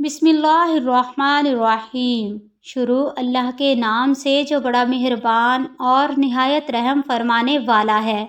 بسم اللہ الرحمن الرحیم۔ شروع اللہ کے نام سے جو بڑا مہربان اور نہایت رحم فرمانے والا ہے۔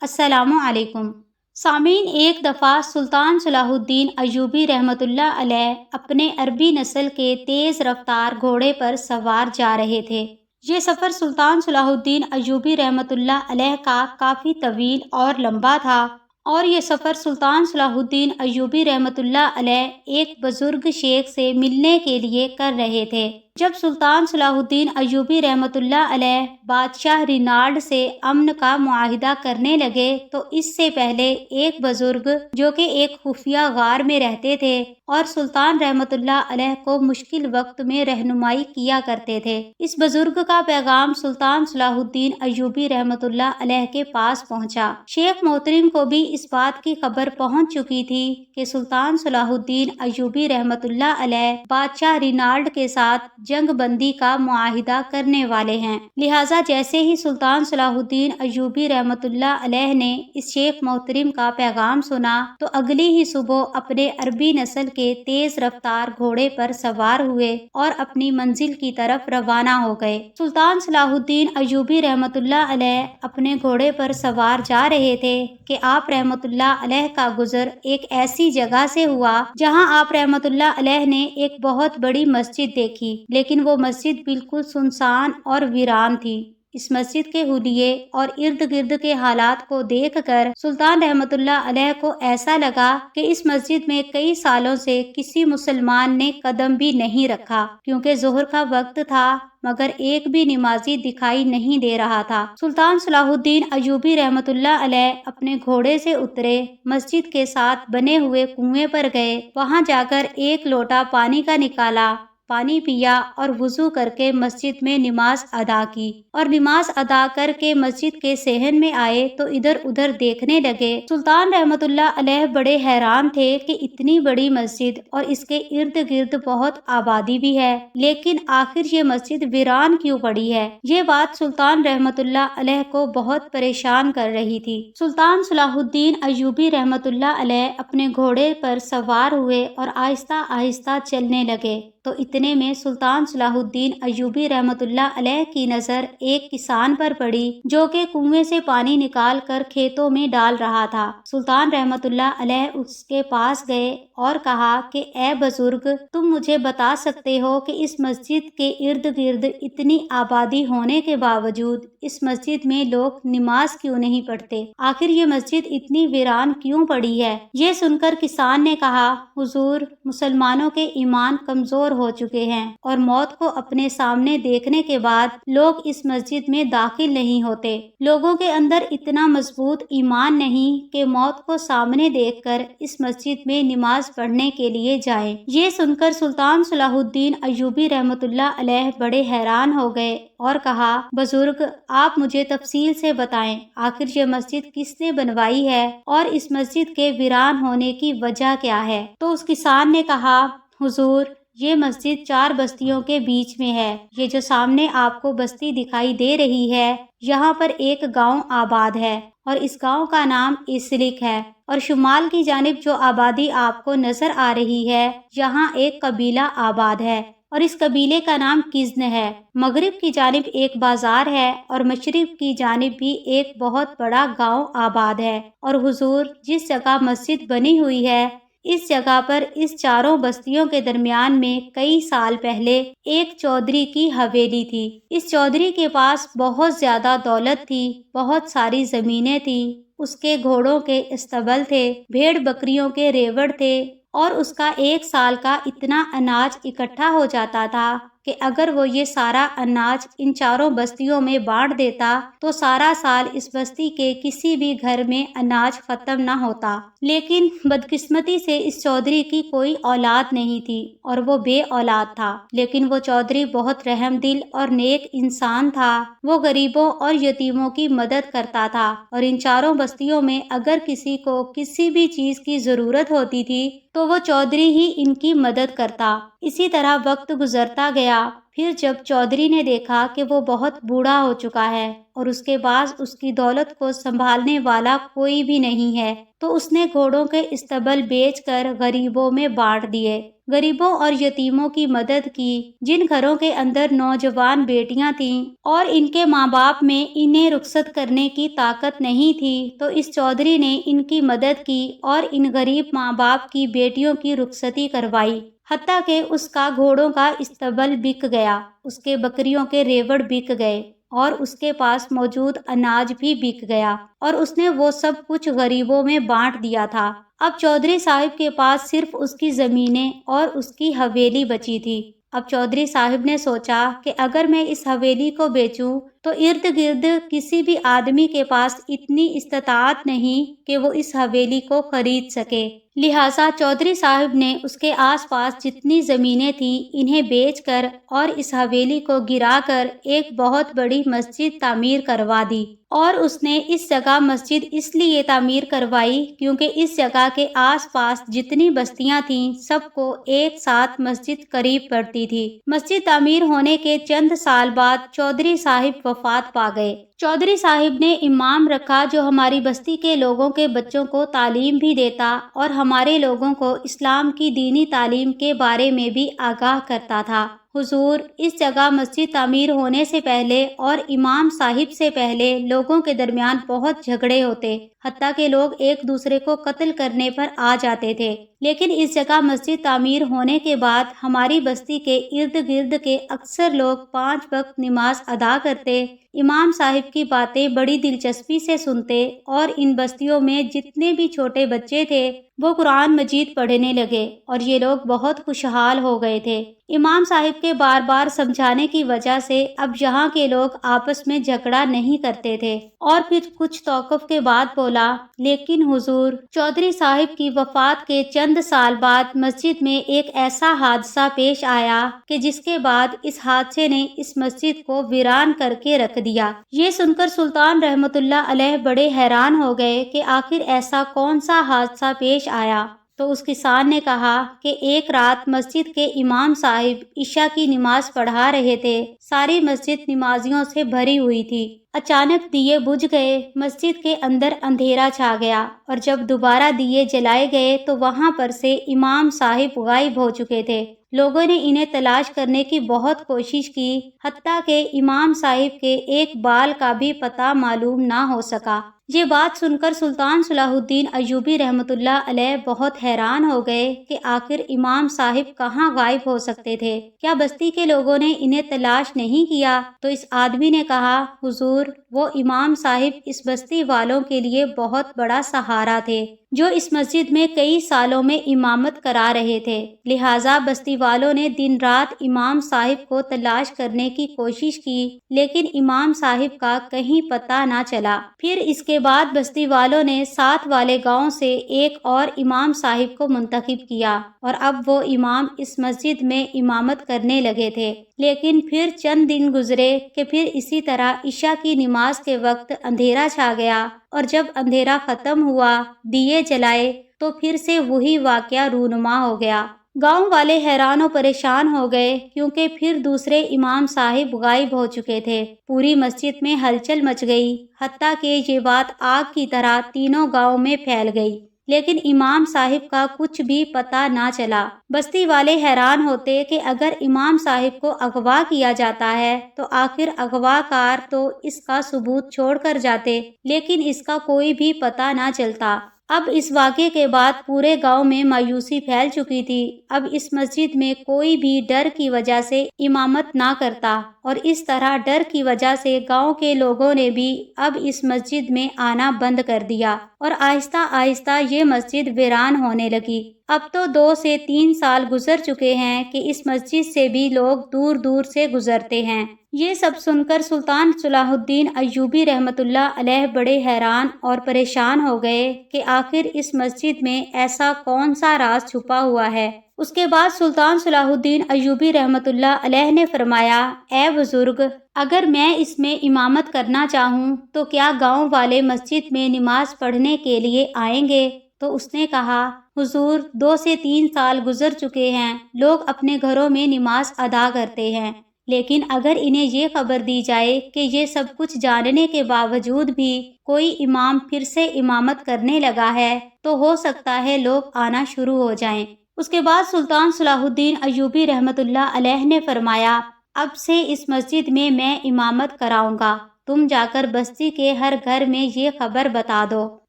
السلام علیکم سامعین، ایک دفعہ سلطان صلاح الدین ایوبی رحمۃ اللہ علیہ اپنے عربی نسل کے تیز رفتار گھوڑے پر سوار جا رہے تھے۔ یہ سفر سلطان صلاح الدین ایوبی رحمۃ اللہ علیہ کا کافی طویل اور لمبا تھا، اور یہ سفر سلطان صلاح الدین ایوبی رحمۃ اللہ علیہ ایک بزرگ شیخ سے ملنے کے لیے کر رہے تھے۔ جب سلطان صلاح الدین ایوبی رحمۃ اللہ علیہ بادشاہ رینالڈ سے امن کا معاہدہ کرنے لگے تو اس سے پہلے ایک بزرگ جو کہ ایک خفیہ غار میں رہتے تھے اور سلطان رحمۃ اللہ علیہ کو مشکل وقت میں رہنمائی کیا کرتے تھے، اس بزرگ کا پیغام سلطان صلاح الدین ایوبی رحمۃ اللہ علیہ کے پاس پہنچا۔ شیخ محترم کو بھی اس بات کی خبر پہنچ چکی تھی کہ سلطان صلاح الدین ایوبی رحمۃ اللہ علیہ بادشاہ رینالڈ کے ساتھ جنگ بندی کا معاہدہ کرنے والے ہیں، لہٰذا جیسے ہی سلطان صلاح الدین ایوبی رحمۃ اللہ علیہ نے اس شیخ محترم کا پیغام سنا تو اگلی ہی صبح اپنے عربی نسل کے تیز رفتار گھوڑے پر سوار ہوئے اور اپنی منزل کی طرف روانہ ہو گئے۔ سلطان صلاح الدین ایوبی رحمۃ اللہ علیہ اپنے گھوڑے پر سوار جا رہے تھے کہ آپ رحمۃ اللہ علیہ کا گزر ایک ایسی جگہ سے ہوا جہاں آپ رحمۃ اللہ علیہ نے ایک بہت بڑی مسجد دیکھی، لیکن وہ مسجد بالکل سنسان اور ویران تھی۔ اس مسجد کے حلیے اور ارد گرد کے حالات کو دیکھ کر سلطان رحمۃ اللہ علیہ کو ایسا لگا کہ اس مسجد میں کئی سالوں سے کسی مسلمان نے قدم بھی نہیں رکھا، کیونکہ ظہر کا وقت تھا مگر ایک بھی نمازی دکھائی نہیں دے رہا تھا۔ سلطان صلاح الدین ایوبی رحمۃ اللہ علیہ اپنے گھوڑے سے اترے، مسجد کے ساتھ بنے ہوئے کنویں پر گئے، وہاں جا کر ایک لوٹا پانی کا نکالا، پانی پیا اور وضو کر کے مسجد میں نماز ادا کی، اور نماز ادا کر کے مسجد کے صحن میں آئے تو ادھر ادھر دیکھنے لگے۔ سلطان رحمۃ اللہ علیہ بڑے حیران تھے کہ اتنی بڑی مسجد اور اس کے ارد گرد بہت آبادی بھی ہے، لیکن آخر یہ مسجد ویران کیوں پڑی ہے؟ یہ بات سلطان رحمۃ اللہ علیہ کو بہت پریشان کر رہی تھی۔ سلطان صلاح الدین ایوبی رحمۃ اللہ علیہ اپنے گھوڑے پر سوار ہوئے اور آہستہ آہستہ چلنے لگے تو اتنے میں سلطان صلاح الدین ایوبی رحمۃ اللہ علیہ کی نظر ایک کسان پر پڑی جو کہ کنویں سے پانی نکال کر کھیتوں میں ڈال رہا تھا۔ سلطان رحمۃ اللہ علیہ اس کے پاس گئے اور کہا کہ اے بزرگ، تم مجھے بتا سکتے ہو کہ اس مسجد کے ارد گرد اتنی آبادی ہونے کے باوجود اس مسجد میں لوگ نماز کیوں نہیں پڑھتے؟ آخر یہ مسجد اتنی ویران کیوں پڑی ہے؟ یہ سن کر کسان نے کہا، حضور، مسلمانوں کے ایمان کمزور ہو چکے ہیں اور موت کو اپنے سامنے دیکھنے کے بعد لوگ اس مسجد میں داخل نہیں ہوتے۔ لوگوں کے اندر اتنا مضبوط ایمان نہیں کہ موت کو سامنے دیکھ کر اس مسجد میں نماز پڑھنے کے لیے جائیں۔ یہ سن کر سلطان صلاح الدین ایوبی رحمۃ اللہ علیہ بڑے حیران ہو گئے اور کہا، بزرگ، آپ مجھے تفصیل سے بتائیں، آخر یہ مسجد کس نے بنوائی ہے اور اس مسجد کے ویران ہونے کی وجہ کیا ہے؟ تو اس کسان نے کہا، حضور، یہ مسجد 4 بستیوں کے بیچ میں ہے۔ یہ جو سامنے آپ کو بستی دکھائی دے رہی ہے، یہاں پر ایک گاؤں آباد ہے اور اس گاؤں کا نام اسلک ہے، اور شمال کی جانب جو آبادی آپ کو نظر آ رہی ہے، یہاں ایک قبیلہ آباد ہے اور اس قبیلے کا نام کزن ہے۔ مغرب کی جانب ایک بازار ہے اور مشرق کی جانب بھی ایک بہت بڑا گاؤں آباد ہے، اور حضور، جس جگہ مسجد بنی ہوئی ہے اس جگہ پر اس 4 بستیوں کے درمیان میں کئی سال پہلے ایک چودھری کی حویلی تھی۔ اس چودھری کے پاس بہت زیادہ دولت تھی، بہت ساری زمینیں تھیں، اس کے گھوڑوں کے استبل تھے، بھیڑ بکریوں کے ریوڑ تھے، اور اس کا 1 سال کا اتنا اناج اکٹھا ہو جاتا تھا کہ اگر وہ یہ سارا اناج ان 4 بستیوں میں بانٹ دیتا تو سارا سال اس بستی کے کسی بھی گھر میں اناج ختم نہ ہوتا۔ لیکن بدقسمتی سے اس چودھری کی کوئی اولاد نہیں تھی اور وہ بے اولاد تھا، لیکن وہ چودھری بہت رحم دل اور نیک انسان تھا۔ وہ غریبوں اور یتیموں کی مدد کرتا تھا اور ان 4 بستیوں میں اگر کسی کو کسی بھی چیز کی ضرورت ہوتی تھی تو وہ چودھری ہی ان کی مدد کرتا۔ اسی طرح وقت گزرتا گیا پھر جب چودھری نے دیکھا کہ وہ بہت بوڑھا ہو چکا ہے اور اس کے بعد اس کی دولت کو سنبھالنے والا کوئی بھی نہیں ہے، تو اس نے گھوڑوں کے استبل بیچ کر غریبوں میں بانٹ دیے۔ غریبوں اور یتیموں کی مدد کی۔ جن گھروں کے اندر نوجوان بیٹیاں تھیں اور ان کے ماں باپ میں انہیں رخصت کرنے کی طاقت نہیں تھی، تو اس چودھری نے ان کی مدد کی اور ان غریب ماں باپ کی بیٹیوں کی رخصتی کروائی، حتیٰ کہ اس کا گھوڑوں کا استبل بک گیا، اس کے بکریوں کے ریوڑ بک گئے اور اس کے پاس موجود اناج بھی بک گیا، اور اس نے وہ سب کچھ غریبوں میں بانٹ دیا تھا۔ اب چودھری صاحب کے پاس صرف اس کی زمینیں اور اس کی حویلی بچی تھی۔ اب چودھری صاحب نے سوچا کہ اگر میں اس حویلی کو بیچوں تو ارد گرد کسی بھی آدمی کے پاس اتنی استطاعت نہیں کہ وہ اس حویلی کو خرید سکے، لہٰذا چودھری صاحب نے اس کے آس پاس جتنی زمینیں تھیں انہیں بیچ کر اور اس حویلی کو گرا کر ایک بہت بڑی مسجد تعمیر کروا دی۔ اور اس نے اس جگہ مسجد اس لیے تعمیر کروائی کیونکہ اس جگہ کے آس پاس جتنی بستیاں تھیں سب کو ایک ساتھ مسجد قریب پڑتی تھی۔ مسجد تعمیر ہونے کے چند سال بعد چودھری صاحب وفات پا گئے۔ چودھری صاحب نے امام رکھا جو ہماری بستی کے لوگوں کے بچوں کو تعلیم بھی دیتا اور ہمارے لوگوں کو اسلام کی دینی تعلیم کے بارے میں بھی آگاہ کرتا تھا۔ حضور، اس جگہ مسجد تعمیر ہونے سے پہلے اور امام صاحب سے پہلے لوگوں کے درمیان بہت جھگڑے ہوتے، حتیٰ کہ لوگ ایک دوسرے کو قتل کرنے پر آ جاتے تھے، لیکن اس جگہ مسجد تعمیر ہونے کے بعد ہماری بستی کے ارد گرد کے اکثر لوگ 5 وقت نماز ادا کرتے، امام صاحب کی باتیں بڑی دلچسپی سے سنتے، اور ان بستیوں میں جتنے بھی چھوٹے بچے تھے وہ قرآن مجید پڑھنے لگے اور یہ لوگ بہت خوشحال ہو گئے تھے۔ امام صاحب کے بار بار سمجھانے کی وجہ سے اب یہاں کے لوگ آپس میں جھگڑا نہیں کرتے تھے، اور پھر کچھ توقف کے بعد بولا، لیکن حضور، چودھری صاحب کی وفات کے چند سال بعد مسجد میں ایک ایسا حادثہ پیش آیا کہ جس کے بعد اس حادثے نے اس مسجد کو ویران کر کے رکھ دیا۔ یہ سن کر سلطان رحمت اللہ علیہ بڑے حیران ہو گئے کہ آخر ایسا کون سا حادثہ پیش آیا؟ تو اس کسان نے کہا کہ ایک رات مسجد کے امام صاحب عشاء کی نماز پڑھا رہے تھے، ساری مسجد نمازیوں سے بھری ہوئی تھی، اچانک دیے بجھ گئے، مسجد کے اندر اندھیرا چھا گیا، اور جب دوبارہ دیے جلائے گئے تو وہاں پر سے امام صاحب غائب ہو چکے تھے۔ لوگوں نے انہیں تلاش کرنے کی بہت کوشش کی، حتیٰ کہ امام صاحب کے ایک بال کا بھی پتہ معلوم نہ ہو سکا۔ یہ بات سن کر سلطان صلاح الدین ایوبی رحمت اللہ علیہ بہت حیران ہو گئے کہ آخر امام صاحب کہاں غائب ہو سکتے تھے؟ کیا بستی کے لوگوں نے انہیں تلاش نہیں کیا؟ تو اس آدمی نے کہا، حضور، وہ امام صاحب اس بستی والوں کے لیے بہت بڑا سہارا تھے، جو اس مسجد میں کئی سالوں میں امامت کرا رہے تھے، لہٰذا بستی والوں نے دن رات امام صاحب کو تلاش کرنے کی کوشش کی، لیکن امام صاحب کا کہیں پتہ نہ چلا۔ پھر اس کے بعد بستی والوں نے ساتھ والے گاؤں سے ایک اور امام صاحب کو منتخب کیا، اور اب وہ امام اس مسجد میں امامت کرنے لگے تھے۔ لیکن پھر چند دن گزرے کہ پھر اسی طرح عشاء کی نماز کے وقت اندھیرا چھا گیا، اور جب اندھیرا ختم ہوا، دیے جلائے، تو پھر سے وہی واقعہ رونما ہو گیا۔ گاؤں والے حیران و پریشان ہو گئے کیونکہ پھر دوسرے امام صاحب غائب ہو چکے تھے۔ پوری مسجد میں ہلچل مچ گئی، حتیٰ کہ یہ بات آگ کی طرح تینوں گاؤں میں پھیل گئی، لیکن امام صاحب کا کچھ بھی پتہ نہ چلا۔ بستی والے حیران ہوتے کہ اگر امام صاحب کو اغوا کیا جاتا ہے تو آخر اغوا کار تو اس کا ثبوت چھوڑ کر جاتے، لیکن اس کا کوئی بھی پتہ نہ چلتا۔ اب اس واقعے کے بعد پورے گاؤں میں مایوسی پھیل چکی تھی۔ اب اس مسجد میں کوئی بھی ڈر کی وجہ سے امامت نہ کرتا، اور اس طرح ڈر کی وجہ سے گاؤں کے لوگوں نے بھی اب اس مسجد میں آنا بند کر دیا، اور آہستہ آہستہ یہ مسجد ویران ہونے لگی۔ اب تو 2 سے 3 سال گزر چکے ہیں کہ اس مسجد سے بھی لوگ دور دور سے گزرتے ہیں۔ یہ سب سن کر سلطان صلاح الدین ایوبی رحمت اللہ علیہ بڑے حیران اور پریشان ہو گئے کہ آخر اس مسجد میں ایسا کون سا راز چھپا ہوا ہے۔ اس کے بعد سلطان صلاح الدین ایوبی رحمت اللہ علیہ نے فرمایا، اے بزرگ، اگر میں اس میں امامت کرنا چاہوں تو کیا گاؤں والے مسجد میں نماز پڑھنے کے لیے آئیں گے؟ تو اس نے کہا، حضور، 2 سے 3 سال گزر چکے ہیں، لوگ اپنے گھروں میں نماز ادا کرتے ہیں، لیکن اگر انہیں یہ خبر دی جائے کہ یہ سب کچھ جاننے کے باوجود بھی کوئی امام پھر سے امامت کرنے لگا ہے تو ہو سکتا ہے لوگ آنا شروع ہو جائیں۔ اس کے بعد سلطان صلاح الدین ایوبی رحمۃ اللہ علیہ نے فرمایا، اب سے اس مسجد میں امامت کراؤں گا، تم جا کر بستی کے ہر گھر میں یہ خبر بتا دو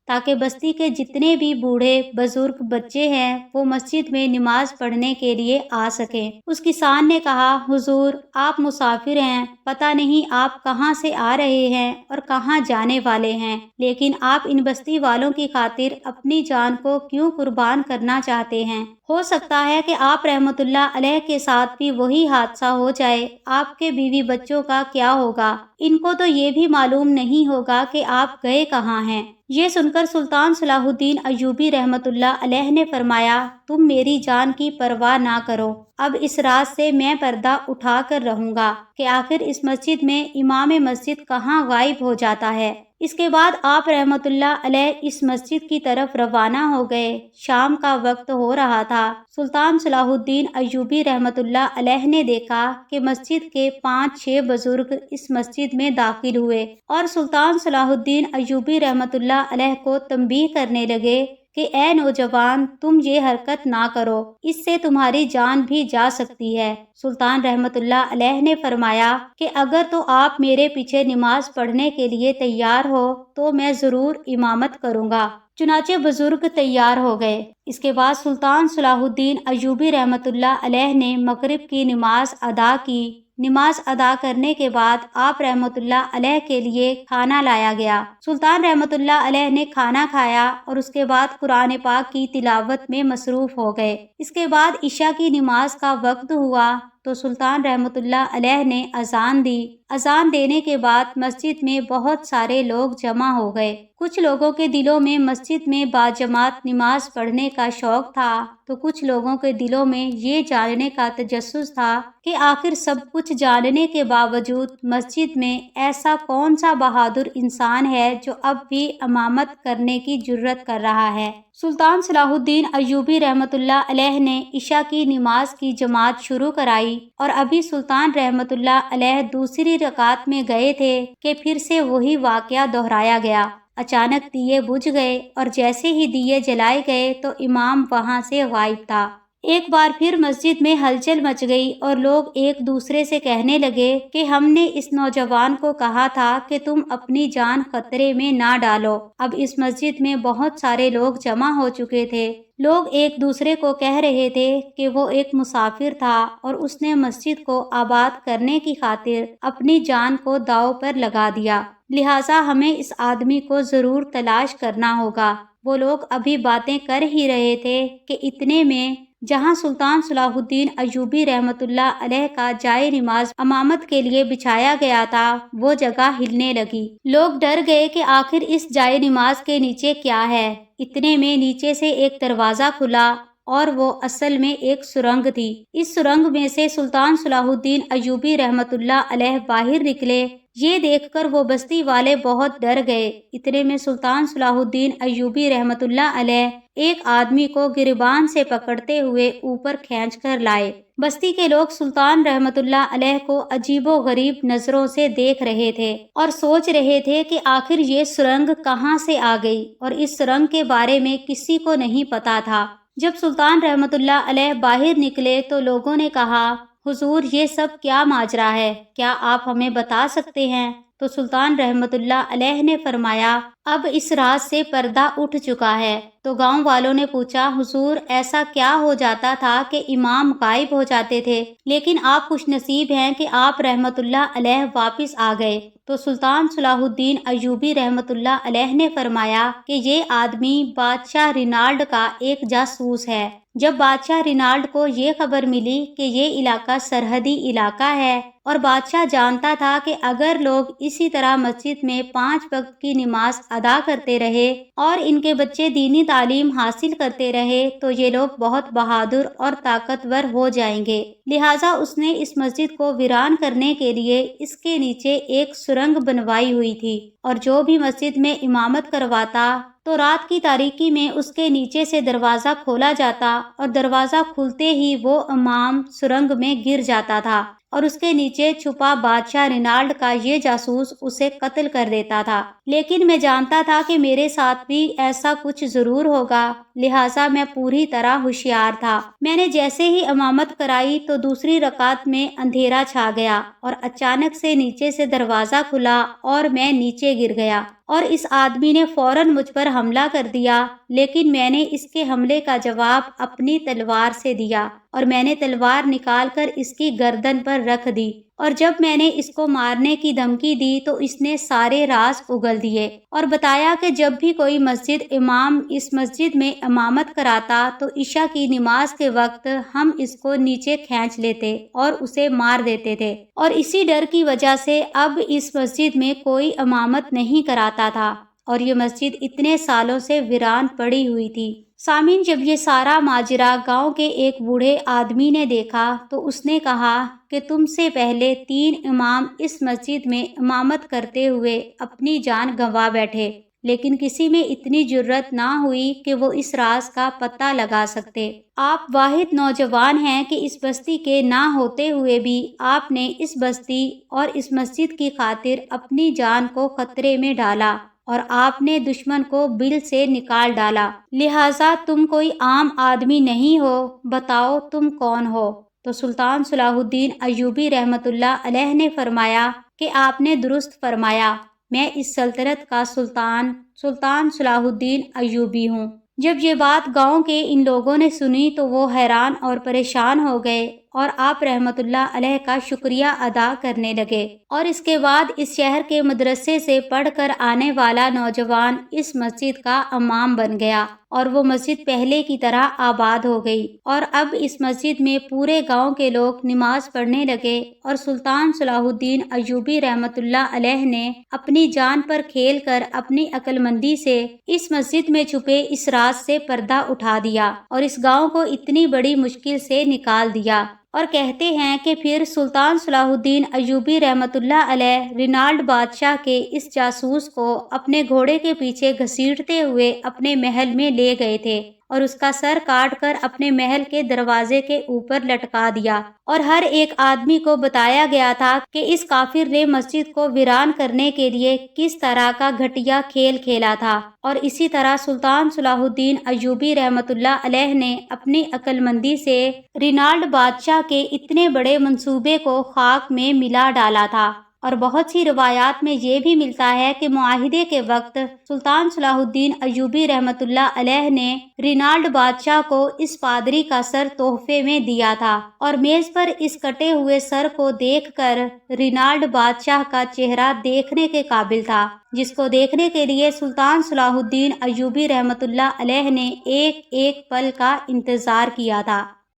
تاکہ بستی کے جتنے بھی بوڑھے بزرگ بچے ہیں وہ مسجد میں نماز پڑھنے کے لیے آ سکیں۔ اس کسان نے کہا، حضور آپ مسافر ہیں، پتہ نہیں آپ کہاں سے آ رہے ہیں اور کہاں جانے والے ہیں، لیکن آپ ان بستی والوں کی خاطر اپنی جان کو کیوں قربان کرنا چاہتے ہیں؟ ہو سکتا ہے کہ آپ رحمت اللہ علیہ کے ساتھ بھی وہی حادثہ ہو جائے، آپ کے بیوی بچوں کا کیا ہوگا؟ ان کو تو یہ بھی معلوم نہیں ہوگا کہ آپ گئے کہاں ہیں۔ یہ سن کر سلطان صلاح الدین ایوبی رحمت اللہ علیہ نے فرمایا، تم میری جان کی پرواہ نہ کرو، اب اس رات سے میں پردہ اٹھا کر رہوں گا کہ آخر اس مسجد میں امام مسجد کہاں غائب ہو جاتا ہے۔ اس کے بعد آپ رحمت اللہ علیہ اس مسجد کی طرف روانہ ہو گئے۔ شام کا وقت ہو رہا تھا۔ سلطان صلاح الدین ایوبی رحمت اللہ علیہ نے دیکھا کہ مسجد کے 5-6 بزرگ اس مسجد میں داخل ہوئے اور سلطان صلاح الدین ایوبی رحمت اللہ علیہ کو تنبیہ کرنے لگے کہ اے نوجوان، تم یہ حرکت نہ کرو، اس سے تمہاری جان بھی جا سکتی ہے۔ سلطان رحمت اللہ علیہ نے فرمایا کہ اگر تو آپ میرے پیچھے نماز پڑھنے کے لیے تیار ہو تو میں ضرور امامت کروں گا۔ چنانچہ بزرگ تیار ہو گئے۔ اس کے بعد سلطان صلاح الدین ایوبی رحمت اللہ علیہ نے مغرب کی نماز ادا کی۔ نماز ادا کرنے کے بعد آپ رحمت اللہ علیہ کے لیے کھانا لایا گیا۔ سلطان رحمت اللہ علیہ نے کھانا کھایا اور اس کے بعد قرآن پاک کی تلاوت میں مصروف ہو گئے۔ اس کے بعد عشاء کی نماز کا وقت ہوا تو سلطان رحمت اللہ علیہ نے اذان دی۔ اذان دینے کے بعد مسجد میں بہت سارے لوگ جمع ہو گئے۔ کچھ لوگوں کے دلوں میں مسجد میں باجماعت نماز پڑھنے کا شوق تھا تو کچھ لوگوں کے دلوں میں یہ جاننے کا تجسس تھا کہ آخر سب کچھ جاننے کے باوجود مسجد میں ایسا کون سا بہادر انسان ہے جو اب بھی امامت کرنے کی جرأت کر رہا ہے۔ سلطان صلاح الدین ایوبی رحمت اللہ علیہ نے عشاء کی نماز کی جماعت شروع کرائی اور ابھی سلطان رحمت اللہ علیہ دوسری رکعت میں گئے تھے کہ پھر سے وہی واقعہ دہرایا گیا۔ اچانک دیے بجھ گئے اور جیسے ہی دیے جلائے گئے تو امام وہاں سے غائب تھا۔ ایک بار پھر مسجد میں ہلچل مچ گئی اور لوگ ایک دوسرے سے کہنے لگے کہ ہم نے اس نوجوان کو کہا تھا کہ تم اپنی جان خطرے میں نہ ڈالو۔ اب اس مسجد میں بہت سارے لوگ جمع ہو چکے تھے۔ لوگ ایک دوسرے کو کہہ رہے تھے کہ وہ ایک مسافر تھا اور اس نے مسجد کو آباد کرنے کی خاطر اپنی جان کو داؤ پر لگا دیا، لہٰذا ہمیں اس آدمی کو ضرور تلاش کرنا ہوگا۔ وہ لوگ ابھی باتیں کر ہی رہے تھے کہ اتنے میں جہاں سلطان صلاح الدین ایوبی رحمت اللہ علیہ کا جائے نماز امامت کے لیے بچھایا گیا تھا وہ جگہ ہلنے لگی۔ لوگ ڈر گئے کہ آخر اس جائے نماز کے نیچے کیا ہے۔ اتنے میں نیچے سے ایک دروازہ کھلا اور وہ اصل میں ایک سرنگ تھی۔ اس سرنگ میں سے سلطان صلاح الدین ایوبی رحمت اللہ علیہ باہر نکلے۔ یہ دیکھ کر وہ بستی والے بہت ڈر گئے۔ اتنے میں سلطان صلاح الدین ایوبی رحمت اللہ علیہ ایک آدمی کو گریبان سے پکڑتے ہوئے اوپر کھینچ کر لائے۔ بستی کے لوگ سلطان رحمت اللہ علیہ کو عجیب و غریب نظروں سے دیکھ رہے تھے اور سوچ رہے تھے کہ آخر یہ سرنگ کہاں سے آ گئی اور اس سرنگ کے بارے میں کسی کو نہیں پتا تھا۔ جب سلطان رحمت اللہ علیہ باہر نکلے تو لوگوں نے کہا، حضور یہ سب کیا ماجرا ہے، کیا آپ ہمیں بتا سکتے ہیں؟ تو سلطان رحمت اللہ علیہ نے فرمایا، اب اس رات سے پردہ اٹھ چکا ہے۔ تو گاؤں والوں نے پوچھا، حضور ایسا کیا ہو جاتا تھا کہ امام غائب ہو جاتے تھے، لیکن آپ خوش نصیب ہیں کہ آپ رحمت اللہ علیہ واپس آ گئے۔ تو سلطان صلاح الدین ایوبی رحمت اللہ علیہ نے فرمایا کہ یہ آدمی بادشاہ رینالڈ کا ایک جاسوس ہے۔ جب بادشاہ رینالڈ کو یہ خبر ملی کہ یہ علاقہ سرحدی علاقہ ہے اور بادشاہ جانتا تھا کہ اگر لوگ اسی طرح مسجد میں 5 وقت کی نماز ادا کرتے رہے اور ان کے بچے دینی تعلیم حاصل کرتے رہے تو یہ لوگ بہت بہادر اور طاقتور ہو جائیں گے، لہٰذا اس نے اس مسجد کو ویران کرنے کے لیے اس کے نیچے ایک سرنگ بنوائی ہوئی تھی۔ اور جو بھی مسجد میں امامت کرواتا تو رات کی تاریکی میں اس کے نیچے سے دروازہ کھولا جاتا اور دروازہ کھلتے ہی وہ امام سرنگ میں گر جاتا تھا اور اس کے نیچے چھپا بادشاہ رینالڈ کا یہ جاسوس اسے قتل کر دیتا تھا۔ لیکن میں جانتا تھا کہ میرے ساتھ بھی ایسا کچھ ضرور ہوگا، لہٰذا میں پوری طرح ہوشیار تھا۔ میں نے جیسے ہی امامت کرائی تو دوسری رکعت میں اندھیرا چھا گیا اور اچانک سے نیچے سے دروازہ کھلا اور میں نیچے گر گیا اور اس آدمی نے فوراً مجھ پر حملہ کر دیا، لیکن میں نے اس کے حملے کا جواب اپنی تلوار سے دیا اور میں نے تلوار نکال کر اس کی گردن پر رکھ دی، اور جب میں نے اس کو مارنے کی دھمکی دی تو اس نے سارے راز اگل دیے اور بتایا کہ جب بھی کوئی مسجد امام اس مسجد میں امامت کراتا تو عشاء کی نماز کے وقت ہم اس کو نیچے کھینچ لیتے اور اسے مار دیتے تھے، اور اسی ڈر کی وجہ سے اب اس مسجد میں کوئی امامت نہیں کراتا تھا اور یہ مسجد اتنے سالوں سے ویران پڑی ہوئی تھی۔ سامعین، جب یہ سارا ماجرا گاؤں کے ایک بوڑھے آدمی نے دیکھا تو اس نے کہا کہ تم سے پہلے 3 امام اس مسجد میں امامت کرتے ہوئے اپنی جان گنوا بیٹھے، لیکن کسی میں اتنی جرأت نہ ہوئی کہ وہ اس راز کا پتہ لگا سکتے۔ آپ واحد نوجوان ہیں کہ اس بستی کے نہ ہوتے ہوئے بھی آپ نے اس بستی اور اس مسجد کی خاطر اپنی جان کو خطرے میں ڈالا اور آپ نے دشمن کو بل سے نکال ڈالا، لہٰذا تم کوئی عام آدمی نہیں ہو، بتاؤ تم کون ہو؟ تو سلطان صلاح الدین ایوبی رحمۃ اللہ علیہ نے فرمایا کہ آپ نے درست فرمایا، میں اس سلطنت کا سلطان صلاح الدین ایوبی ہوں۔ جب یہ بات گاؤں کے ان لوگوں نے سنی تو وہ حیران اور پریشان ہو گئے اور آپ رحمت اللہ علیہ کا شکریہ ادا کرنے لگے، اور اس کے بعد اس شہر کے مدرسے سے پڑھ کر آنے والا نوجوان اس مسجد کا امام بن گیا اور وہ مسجد پہلے کی طرح آباد ہو گئی، اور اب اس مسجد میں پورے گاؤں کے لوگ نماز پڑھنے لگے، اور سلطان صلاح الدین ایوبی رحمت اللہ علیہ نے اپنی جان پر کھیل کر اپنی عقل مندی سے اس مسجد میں چھپے اس راز سے پردہ اٹھا دیا اور اس گاؤں کو اتنی بڑی مشکل سے نکال دیا۔ اور کہتے ہیں کہ پھر سلطان صلاح الدین ایوبی رحمت اللہ علیہ رینالڈ بادشاہ کے اس جاسوس کو اپنے گھوڑے کے پیچھے گھسیٹتے ہوئے اپنے محل میں لے گئے تھے اور اس کا سر کاٹ کر اپنے محل کے دروازے کے اوپر لٹکا دیا، اور ہر ایک آدمی کو بتایا گیا تھا کہ اس کافر نے مسجد کو ویران کرنے کے لیے کس طرح کا گھٹیا کھیل کھیلا تھا، اور اسی طرح سلطان صلاح الدین ایوبی رحمت اللہ علیہ نے اپنی عقل مندی سے رینالڈ بادشاہ کے اتنے بڑے منصوبے کو خاک میں ملا ڈالا تھا۔ اور بہت سی روایات میں یہ بھی ملتا ہے کہ معاہدے کے وقت سلطان صلاح الدین ایوبی رحمت اللہ علیہ نے رینالڈ بادشاہ کو اس پادری کا سر تحفے میں دیا تھا، اور میز پر اس کٹے ہوئے سر کو دیکھ کر رینالڈ بادشاہ کا چہرہ دیکھنے کے قابل تھا، جس کو دیکھنے کے لیے سلطان صلاح الدین ایوبی رحمت اللہ علیہ نے ایک ایک پل کا انتظار کیا تھا۔